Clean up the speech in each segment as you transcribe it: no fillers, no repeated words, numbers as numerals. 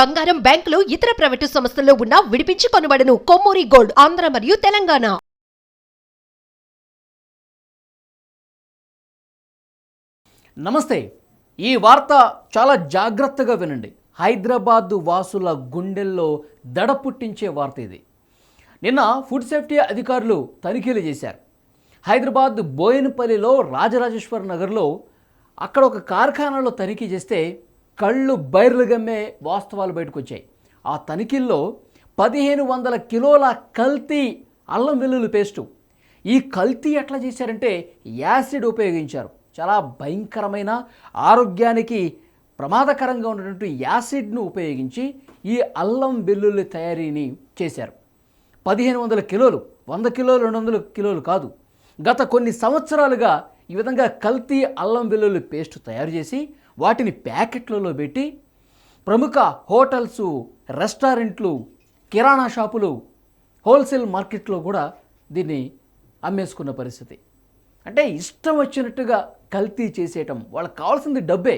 బంగారం, బ్యాంకులు, ఇతర ప్రైవేటు సంస్థల్లో ఉన్న విడిపించి కొనబడును. కొమ్మూరి గోల్డ్, ఆంధ్ర మరియు తెలంగాణ. నమస్తే. ఈ వార్త చాలా జాగ్రత్తగా వినండి. హైదరాబాద్ వాసుల గుండెల్లో దడ పుట్టించే వార్త ఇది. నిన్న ఫుడ్ సేఫ్టీ అధికారులు తనిఖీలు చేశారు. హైదరాబాద్ బోయినపల్లిలో రాజరాజేశ్వర నగర్లో అక్కడ ఒక కార్ఖానాలో తనిఖీ చేస్తే కళ్ళు బైర్లు గమ్మే వాస్తవాలు బయటకు వచ్చాయి. ఆ తనిఖీల్లో 1500 కిలోల కల్తీ అల్లం వెల్లుల్లి పేస్టు. ఈ కల్తీ ఎట్లా చేశారంటే యాసిడ్ ఉపయోగించారు. చాలా భయంకరమైన, ఆరోగ్యానికి ప్రమాదకరంగా ఉన్నటువంటి యాసిడ్ను ఉపయోగించి ఈ అల్లం వెల్లుల్లి తయారీని చేశారు. 1500 కిలోలు, 100 కిలోలు, 200 కిలోలు కాదు. గత కొన్ని సంవత్సరాలుగా ఈ విధంగా కల్తీ అల్లం వెల్లుల్లి పేస్ట్ తయారు చేసి వాటిని ప్యాకెట్లలో పెట్టి ప్రముఖ హోటల్స్, రెస్టారెంట్లు, కిరాణా షాపులు, హోల్సేల్ మార్కెట్లో కూడా దీన్ని అమ్మేసుకున్న పరిస్థితి. అంటే ఇష్టం వచ్చినట్టుగా కల్తీ చేసేయటం. వాళ్ళకి కావాల్సింది డబ్బే.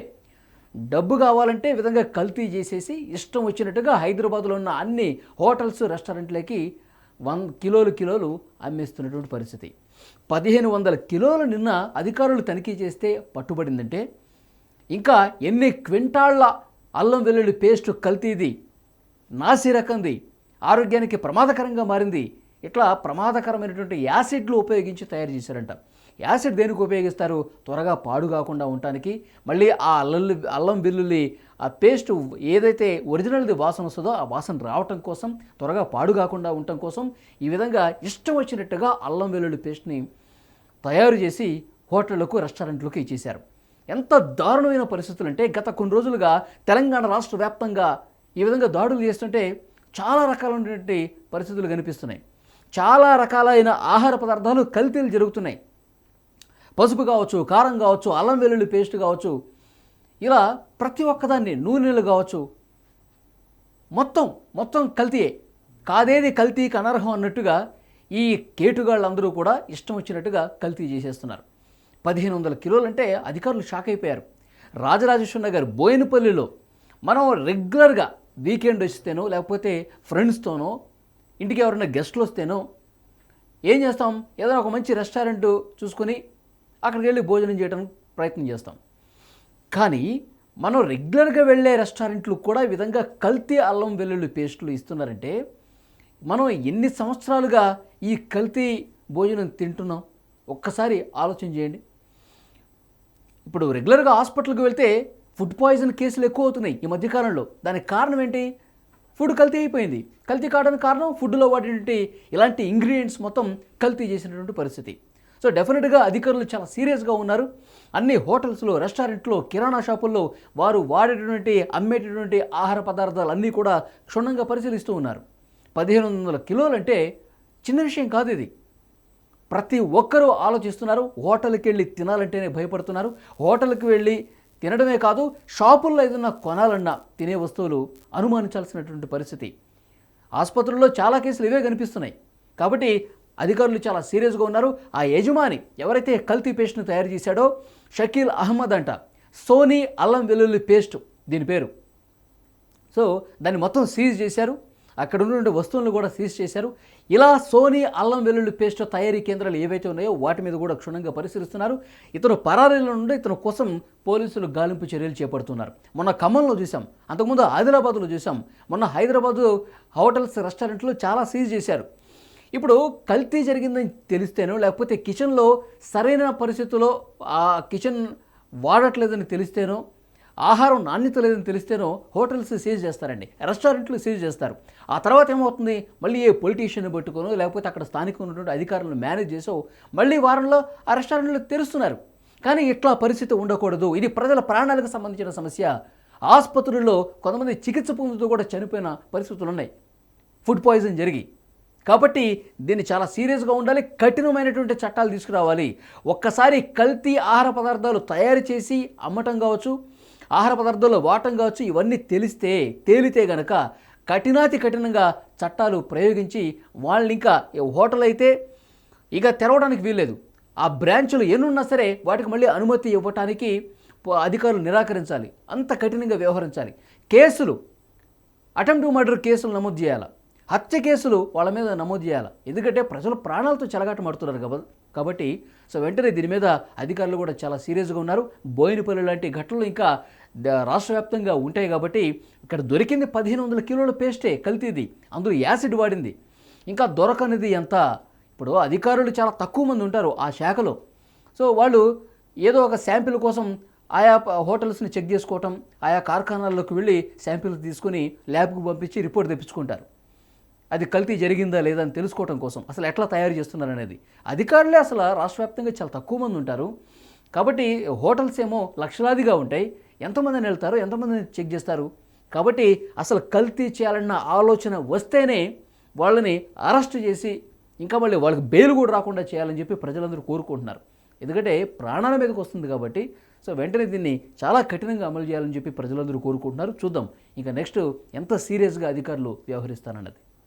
డబ్బు కావాలంటే ఈ విధంగా కల్తీ చేసేసి ఇష్టం వచ్చినట్టుగా హైదరాబాద్లో ఉన్న అన్ని హోటల్స్, రెస్టారెంట్లకి కిలోలు అమ్మేస్తున్నటువంటి పరిస్థితి. 1500 కిలోలు నిన్న అధికారులు తనిఖీ చేస్తే పట్టుబడిందంటే ఇంకా ఎన్ని క్వింటాళ్ల అల్లం వెల్లుల్లి పేస్ట్ కల్తీది, నాసి రకంది, ఆరోగ్యానికి ప్రమాదకరంగా మారింది. ఇట్లా ప్రమాదకరమైనటువంటి యాసిడ్లు ఉపయోగించి తయారు చేశారంట. యాసిడ్ దేనికి ఉపయోగిస్తారు? త్వరగా పాడు కాకుండా ఉండటానికి, మళ్ళీ ఆ అల్లం వెల్లుల్లి ఆ పేస్ట్ ఏదైతే ఒరిజినల్ది వాసన వస్తుందో ఆ వాసన రావటం కోసం, త్వరగా పాడు కాకుండా ఉండటం కోసం ఈ విధంగా ఇష్టం వచ్చినట్టుగా అల్లం వెల్లుల్లి పేస్ట్ని తయారు చేసి హోటళ్లకు, రెస్టారెంట్లకు ఇచ్చేశారు. ఎంత దారుణమైన పరిస్థితులు అంటే గత కొన్ని రోజులుగా తెలంగాణ రాష్ట్ర వ్యాప్తంగా ఈ విధంగా దాడులు చేస్తుంటే చాలా రకాలైనటువంటి పరిస్థితులు కనిపిస్తున్నాయి. చాలా రకాలైన ఆహార పదార్థాలు కల్తీలు జరుగుతున్నాయి. పసుపు కావచ్చు, కారం కావచ్చు, అల్లం వెల్లుల్లి పేస్ట్ కావచ్చు, ఇలా ప్రతి ఒక్కదాన్ని, నూనెలు కావచ్చు, మొత్తం కల్తీయే. కాదేది కల్తీకి అనర్హం అన్నట్టుగా ఈ కేటుగాళ్ళందరూ కూడా ఇష్టం వచ్చినట్టుగా కల్తీ చేసేస్తున్నారు. 1500 కిలోలు అంటే అధికారులు షాక్ అయిపోయారు. రాజరాజేశ్వర నగర్ బోయినపల్లిలో మనం రెగ్యులర్గా వీకెండ్ వస్తేనో లేకపోతే ఫ్రెండ్స్తోనో ఇంటికి ఎవరైనా గెస్ట్లు వస్తేనో ఏం చేస్తాం? ఏదైనా ఒక మంచి రెస్టారెంట్ చూసుకొని అక్కడికి వెళ్ళి భోజనం చేయడానికి ప్రయత్నం చేస్తాం. కానీ మనం రెగ్యులర్గా వెళ్ళే రెస్టారెంట్లు కూడా ఈ విధంగా కల్తీ అల్లం వెల్లుల్లి పేస్టులు ఇస్తున్నారంటే మనం ఎన్ని సంవత్సరాలుగా ఈ కల్తీ భోజనం తింటున్నాం? ఒక్కసారి ఆలోచన చేయండి. ఇప్పుడు రెగ్యులర్గా హాస్పిటల్కి వెళ్తే ఫుడ్ పాయిజన్ కేసులు ఎక్కువ అవుతున్నాయి ఈ మధ్యకాలంలో. దానికి కారణం ఏంటి? ఫుడ్ కల్తీ అయిపోయింది. కల్తీ కావడానికి కారణం ఫుడ్లో వాడినటువంటి ఇలాంటి ఇంగ్రీడియంట్స్ మొత్తం కల్తీ చేసినటువంటి పరిస్థితి. సో డెఫినెట్గా అధికారులు చాలా సీరియస్గా ఉన్నారు. అన్ని హోటల్స్లో, రెస్టారెంట్లో, కిరాణా షాపుల్లో వారు వాడేటటువంటి, అమ్మేటటువంటి ఆహార పదార్థాలు అన్నీ కూడా క్షుణ్ణంగా పరిశీలిస్తూ ఉన్నారు. 1500 కిలోలు అంటే చిన్న విషయం కాదు ఇది. ప్రతి ఒక్కరూ ఆలోచిస్తున్నారు. హోటల్కి వెళ్ళి తినాలంటేనే భయపడుతున్నారు. హోటల్కి వెళ్ళి తినడమే కాదు, షాపుల్లో ఏదైనా కొనాలన్నా తినే వస్తువులు అనుమానించాల్సినటువంటి పరిస్థితి. ఆసుపత్రుల్లో చాలా కేసులు ఇవే కనిపిస్తున్నాయి. కాబట్టి అధికారులు చాలా సీరియస్గా ఉన్నారు. ఆ యజమాని ఎవరైతే కల్తీ పేస్ట్ను తయారు చేశాడో షకీల్ అహ్మద్ అంట. సోనీ అల్లం వెల్లుల్లి పేస్ట్ దీని పేరు. సో దాన్ని మొత్తం సీజ్ చేశారు. అక్కడ ఉన్నటువంటి వస్తువులను కూడా సీజ్ చేశారు. ఇలా సోనీ అల్లం వెల్లుల్లి పేస్ట్ తయారీ కేంద్రాలు ఏవైతే ఉన్నాయో వాటి మీద కూడా క్షుణ్ణంగా పరిశీలిస్తున్నారు. ఇతను పరారీలో నుండి ఇతను కోసం పోలీసులు గాలింపు చర్యలు చేపడుతున్నారు. మొన్న ఖమ్మంలో చూసాం, అంతకుముందు ఆదిలాబాద్లో చూసాం, మొన్న హైదరాబాదు హోటల్స్, రెస్టారెంట్లు చాలా సీజ్ చేశారు. ఇప్పుడు కల్తీ జరిగిందని తెలిస్తేనో లేకపోతే కిచెన్లో సరైన పరిస్థితుల్లో ఆ కిచెన్ వాడట్లేదని తెలిస్తేనో, ఆహారం నాణ్యత లేదని తెలిస్తేనో హోటల్స్ సీజ్ చేస్తారండి, రెస్టారెంట్లు సీజ్ చేస్తారు. ఆ తర్వాత ఏమవుతుంది? మళ్ళీ ఏ పొలిటీషియన్ పెట్టుకోనో లేకపోతే అక్కడ స్థానికంగా ఉన్నటువంటి అధికారులను మేనేజ్ చేసో మళ్ళీ వారంలో ఆ రెస్టారెంట్లు తెరుస్తున్నారు. కానీ ఇట్లా పరిస్థితి ఉండకూడదు. ఇది ప్రజల ప్రాణాలకు సంబంధించిన సమస్య. ఆసుపత్రుల్లో కొంతమంది చికిత్స పొందుతూ కూడా చనిపోయిన పరిస్థితులు ఉన్నాయి ఫుడ్ పాయిజన్ జరిగి. కాబట్టి దీన్ని చాలా సీరియస్గా ఉండాలి. కఠినమైనటువంటి చట్టాలు తీసుకురావాలి. ఒక్కసారి కల్తీ ఆహార పదార్థాలు తయారు చేసి అమ్మటం కావచ్చు, ఆహార పదార్థాల్లో వాడటం కావచ్చు, ఇవన్నీ తేలితే గనక కఠినాతి కఠినంగా చట్టాలు ప్రయోగించి వాళ్ళని ఇంకా హోటల్ అయితే ఇక తెరవడానికి వీల్లేదు. ఆ బ్రాంచులు ఎన్నున్నా సరే వాటికి మళ్ళీ అనుమతి ఇవ్వటానికి అధికారులు నిరాకరించాలి. అంత కఠినంగా వ్యవహరించాలి. కేసులు అటెంప్ట్ మర్డర్ కేసులు నమోదు చేయాలి, హత్య కేసులు వాళ్ళ మీద నమోదు చేయాలి. ఎందుకంటే ప్రజలు ప్రాణాలతో చెలగాటమాడుతున్నారు కాబట్టి సో వెంటనే దీని మీద అధికారులు కూడా చాలా సీరియస్గా ఉన్నారు. బోయినపల్లి లాంటి ఘటనలు ఇంకా రాష్ట్ర వ్యాప్తంగా ఉంటాయి కాబట్టి ఇక్కడ దొరికింది 1500 కిలోల పేస్టే కల్తీది, అందులో యాసిడ్ వాడింది. ఇంకా దొరకనిది ఎంత? ఇప్పుడు అధికారులు చాలా తక్కువ మంది ఉంటారు ఆ శాఖలో. సో వాళ్ళు ఏదో ఒక శాంపిల్ కోసం ఆయా హోటల్స్ని చెక్ చేసుకోవటం, ఆయా కార్ఖానాల్లోకి వెళ్ళి శాంపిల్ తీసుకుని ల్యాబ్కు పంపించి రిపోర్ట్ తెప్పించుకుంటారు. అది కల్తీ జరిగిందా లేదా అని తెలుసుకోవడం కోసం, అసలు ఎట్లా తయారు చేస్తున్నారు అనేది. అధికారులే అసలు రాష్ట్ర వ్యాప్తంగా చాలా తక్కువ మంది ఉంటారు కాబట్టి హోటల్స్ ఏమో లక్షలాదిగా ఉంటాయి. ఎంతమందిని వెళ్తారు, ఎంతమందిని చెక్ చేస్తారు? కాబట్టి అసలు కల్తీ చేయాలన్న ఆలోచన వస్తేనే వాళ్ళని అరెస్ట్ చేసి ఇంకా మళ్ళీ వాళ్ళకి బెయిల్ కూడా రాకుండా చేయాలని చెప్పి ప్రజలందరూ కోరుకుంటున్నారు. ఎందుకంటే ప్రాణాల మీదకి వస్తుంది కాబట్టి సో వెంటనే దీన్ని చాలా కఠినంగా అమలు చేయాలని చెప్పి ప్రజలందరూ కోరుకుంటున్నారు. చూద్దాం ఇంకా నెక్స్ట్ ఎంత సీరియస్గా అధికారులు వ్యవహరిస్తారన్నది.